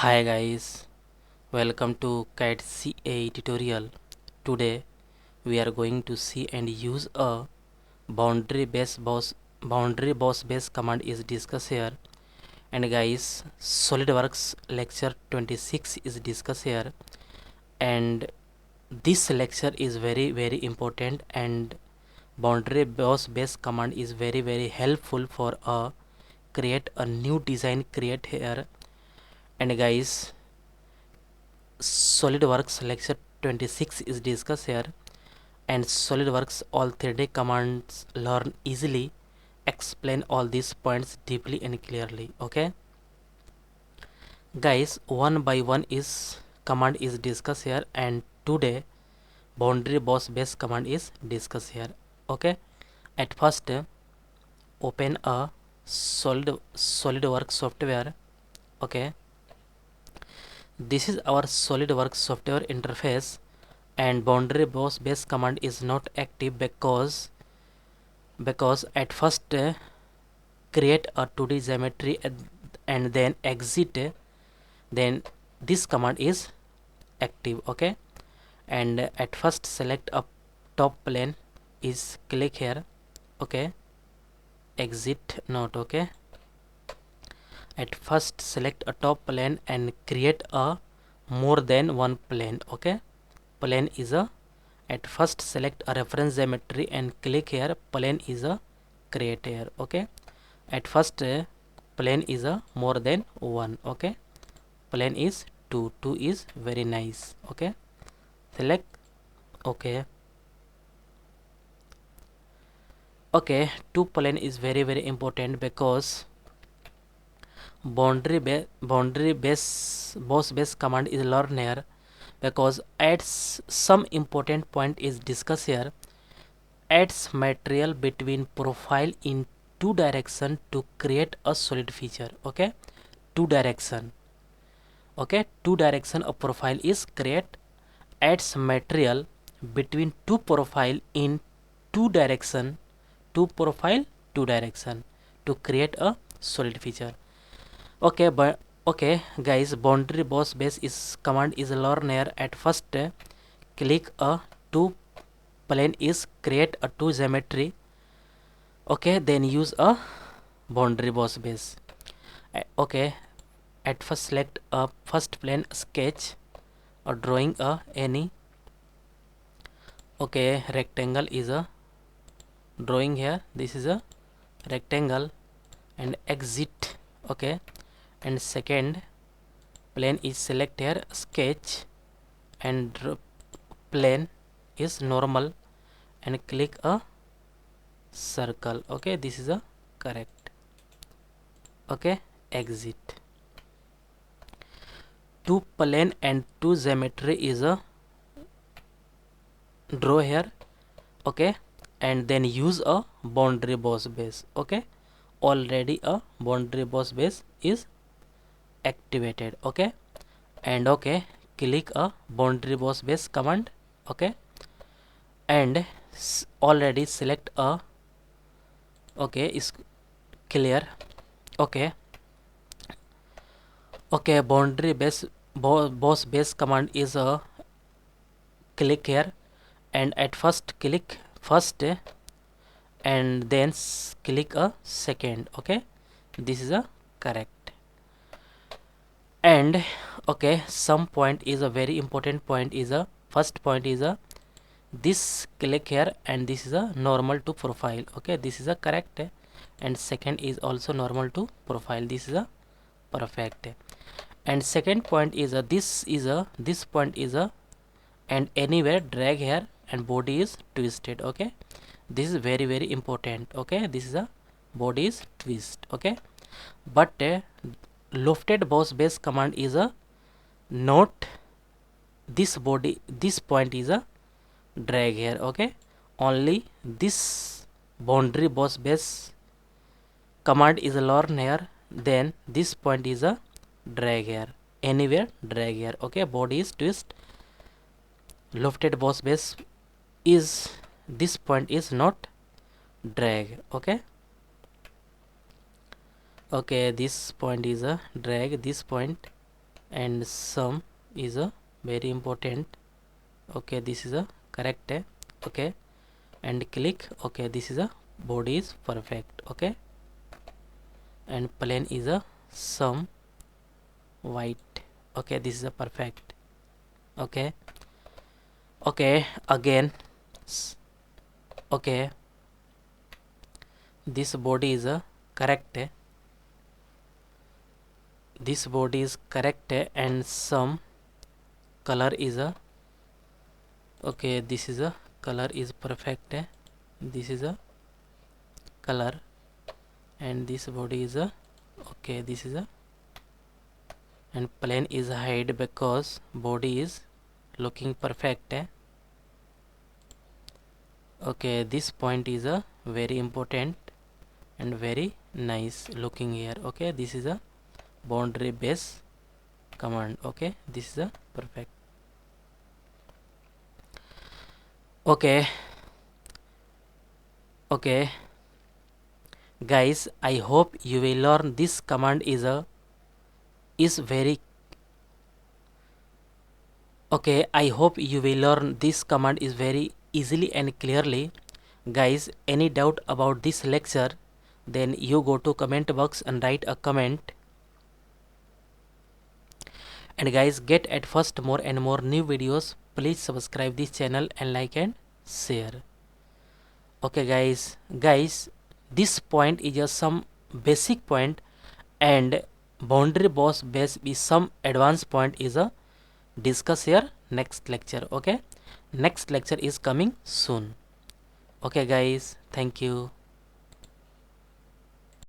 Hi guys, welcome to CAD CA tutorial. Today we are going to see and use a boundary boss base command is discussed here. And guys, Solidworks lecture 26 is discussed here, and this lecture is very important, and boundary boss base command is very helpful for create a new design create here. And guys, SolidWorks lecture 26 is discussed here, and SolidWorks all 3D commands learn easily, explain all these points deeply and clearly. Okay guys, one by one is command is discussed here, and today boundary boss base command is discussed here. Okay, at first open a SolidWorks software. Okay, this is our SolidWorks software interface, and boundary boss base command is not active because at first create a 2D geometry and then exit, then this command is active. Okay, and at first select a top plane is click here. Okay, exit not. Okay, at first select a top plane and create a more than one plane. Okay, plane is a at first select a reference geometry and click here, plane is a create here. Okay, at first plane is a more than one. Okay, plane is 2 is very nice. Okay, select. Okay, okay, 2 plane is very important because boundary base boss base command is learn here, because adds some important point is discussed here. Adds material between profile in two direction to create a solid feature. Okay, two direction. Okay, two direction of profile is create. Adds material between two profile in two direction, two profile two direction to create a solid feature. Okay, but okay guys, boundary boss base is command is learn here. At first click a two plane is create a two geometry. Okay, then use a boundary boss base. Okay, at first select a first plane sketch or drawing a any. Okay, rectangle is a drawing here, this is a rectangle, and exit. Okay, and second plane is select here sketch and plane is normal and click a circle. Okay, this is a correct. Okay, exit. Two plane and two geometry is a draw here. Okay, and then use a boundary boss base. Okay, already a boundary boss base is activated. Okay, and okay, click a boundary boss base command. Okay, and already select a. Okay, is clear. Okay, okay, boundary base boss base command is a click here, and at first click first and then click a second. Okay, this is a correct. And okay, some point is a very important point is a first point is a this click here, and this is a normal to profile. Okay, this is a correct, and second is also normal to profile, this is a perfect. And second point is a this point is a and anywhere drag here and body is twisted. Okay, this is very important. Okay, this is a body is twist. Okay, but lofted boss base command is a not this body, this point is a drag here. Okay, only this boundary boss base command is a learn here, then this point is a drag here, anywhere drag here. Okay, body is twist, lofted boss base is this point is not drag. Okay, okay, this point is a drag, this point and sum is a very important. Okay, this is a correct. Okay, and click. Okay, this is a body is perfect. Okay, and plane is a sum white. Okay, this is a perfect. Okay, okay, again. Okay, this body is a correct. This body is correct, and some color is a okay, this is a color is perfect. This is a color, and this body is a okay, this is a, and plane is hide because body is looking perfect. Okay, this point is a very important and very nice looking here. Okay, this is a boundary base command. Okay, this is a perfect. Okay, okay guys, I hope you will learn this command is very okay. I hope you will learn this command is very easily and clearly. Guys, any doubt about this lecture, then you go to comment box and write a comment. And guys, get at first more and more new videos. Please subscribe this channel and like and share. Okay guys, this point is just some basic point, and boundary boss base is some advanced point is a discuss here next lecture. Okay, next lecture is coming soon. Okay guys, thank you.